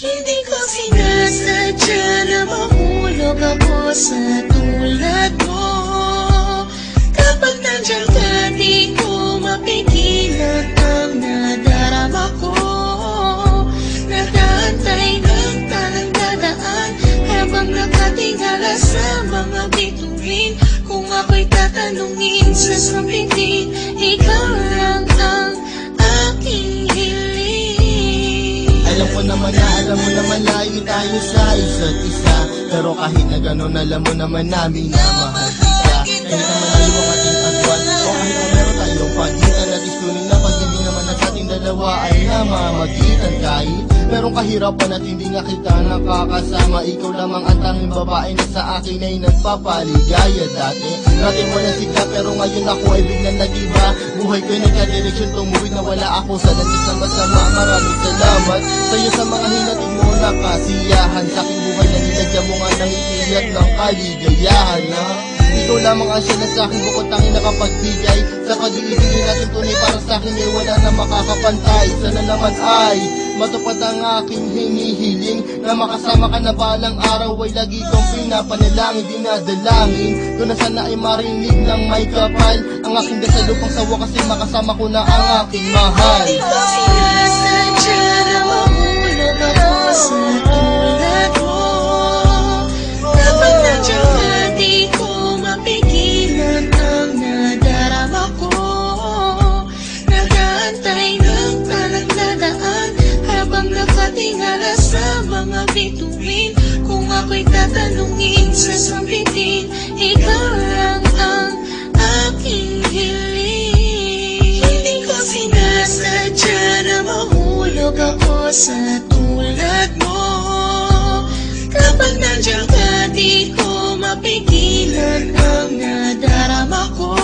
Hindi ko sinasadya na mahulog ako sa tulad mo. Kapag nandiyan ka, di ko mapigilan ang nadarama ko. Nag-aantay ng talang dadaan habang nakatingala sa mga bituin. Kung ako'y tatanungin sa sambitin, ikaw lang ang aking hiling. Alam mo naman layo tayo sa isa't isa, pero kahit na gano'n alam mo naman namin na mahal kita. Kahit naman layo ang ating agwan, o kahit na meron tayong pagitan, at istunin na pag hindi naman na sa ating dalawa ay namamagitan. Kahit merong kahirapan at hindi nga kita nakakasama, ikaw lamang ang tanging babae na sa akin ay nagpapaligaya. Dati walang sigla pero ngayon ako ay biglang nag-iba. Buhay ko'y nagka-direksyon, tumuwid na wala ako sa landas na masama. Maraming salamat sa'yo sa mga hinatid mo na kasiyahan. Sa aking buhay na nilagyan mo nga ng ipiyat ng kaligayahan, ha? Ikaw lamang ang siya na sa'kin bukod tanging nakapagbigay. Sa pag-iibigin natin tunay para sa'kin ay wala na makakapantay. Sana naman ay matupad ang aking hinihiling, na makasama ka na balang araw ay lagi kong pinapanalangin. Dinadalangin ko na sana ay marinig ng may kapal ang aking dasal upang sa wakas ay makasama ko na ang aking mahal. Hindi ko sinasadya na mahulog ako sa tulad mo. Kapag nandiyan ka, di ko mapigilan ang nadarama ko. Nag-aantay ng talang dadaan habang nakatingala sa mga bituin. Kung ako'y tatanungin sa sambitin, ikaw lang ang aking hiling. Hindi ko sinasadya na mahulog ako sa tulad mo. Kapag nandiyan ka, di ko mapigilan ang nadarama ko.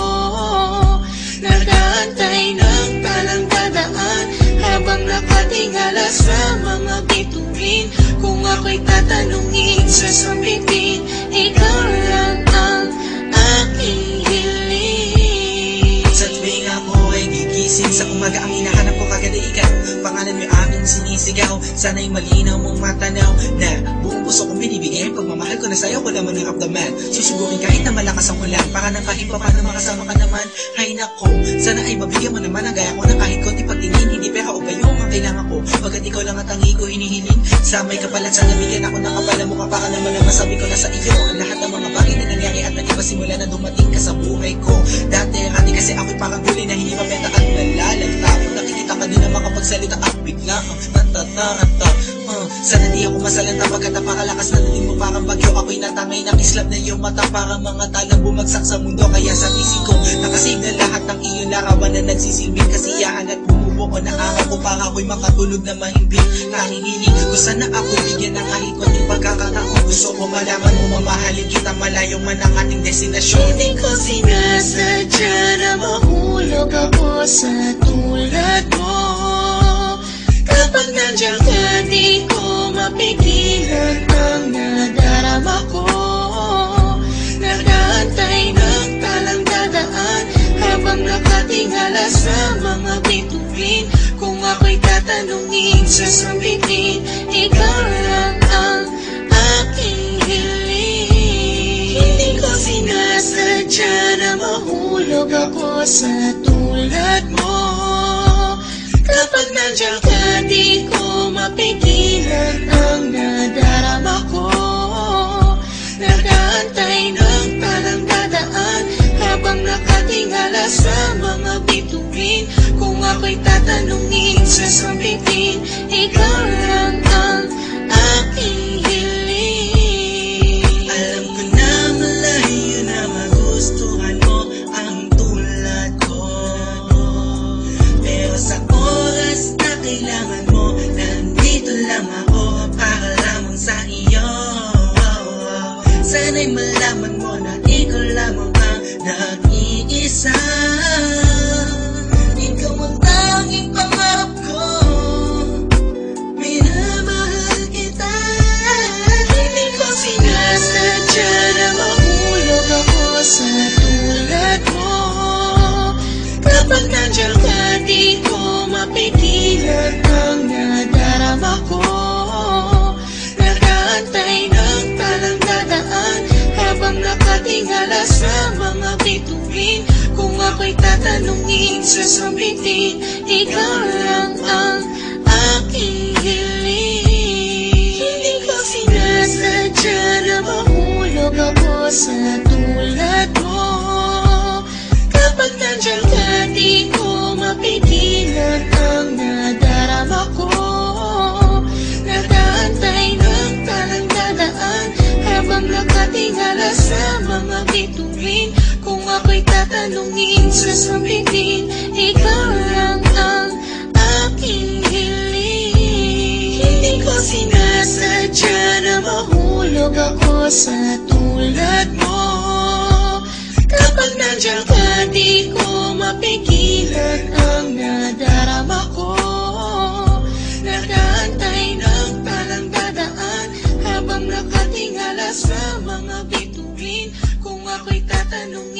Nag-aantay ng talang dadaan habang nakatingala sa mga bituin. Kung ako'y tatanungin sa sambitin, ikaw lang ang aking hiling. Sa tuwing ako ay gigising sa umaga, ang hinahanap ko kagad ay ikaw. Pangalan mo yung aming sinisigaw, sana'y malinaw mong matanaw na buong puso kong binibigay. Pagmamahal ko na sa'yo, wala man nakaramdaman. Susubukin kahit na malakas ang ulan, para nang kahit pa paano makasama ka naman. Hay nako, sana ay mabigyan mo naman ang gaya ko na kahit konti pagtingin. Hindi pera o kayo ang kailangan ko, pagkat ikaw lang ang tangi ko hinihiling. Sa may kapalat sana bigyan ako ng kapala mo, para naman na masabi ko na sa iyo ang lahat ng mga bagay na nangyari at nag-iba simula na dumating ka sa buhay ko. Dati kasi ako'y parang gulay na hindi mabenta at nalalagta. Kung nakikita ka din na makapagsalita at bigla natatarata. Sana di ako masalanta pagkat napakalakas na dating mo parang bagyo. Ako'y natangay ng islap na iyong mata, parang mga talang bumagsak sa mundo. Kaya sa isip ko nakasave na lahat ng iyong larawan na nagsisilbing kasiyahan at bumubuo na araw ko para ako'y makatulog na mahimbing. Nahihiling ko sana ako'y bigyan ng kahit konting pagkakataon. Gusto ko malaman mo mamahalin kita malayo man ang ating destinasyon. Hindi ko sinasadya na mahulog ako sa tulad mo. Kapag nandiyan ka, di ko mapigilan ang nadarama ko. Nag-aantay ng talang dadaan habang nakatingala sa mga bituin. Kung ako'y tatanungin sa sambitin, ikaw lang ang aking hiling. Hindi ko sinasadya na mahulog ako sa tulad mo. Kapag nandiyan ka, di ko mapigilan ang nadarama ko. Nag-aantay ng talang dadaan habang nakatingala sa mga bituin. Kung ako'y tatanungin sa sambitin, ikaw lang ang aking hiling. Alam ko na malayo na magustuhan mo ang tulad ko, pero sa oras na kailangan mo, nandito lang ako para lamang sa iyo. Sana'y malaman mo na ikaw lamang ang nag-iisa. Ikaw ang tanging pangarap ko, minamahal kita. Hindi ko sinasadya na mahulog ako sa tulad mo. Kapag nandiyan ka, di ko mapigilan ang nadarama ko. sasambitin. Ikaw lang ang aking hiling. Hindi ko sinasadya na mahulog ako sa tulad mo. Kapag nandyan ka, di ko mapigilan ang nadarama ko. Nag-aantay ng talang dadaan habang nakatingala sa mga bituin. Kung ako'y tatanungin, sasabihin, ikaw lang ang aking hiling. Hindi ko sinasadya na mahulog ako sa tulad mo. Kapag nandyan ka, di ko mapigilan ang nadarama ko. Nag-aantay ng talang dadaan habang nakatingala sa mga bituin. Kung ako'y tatanungin,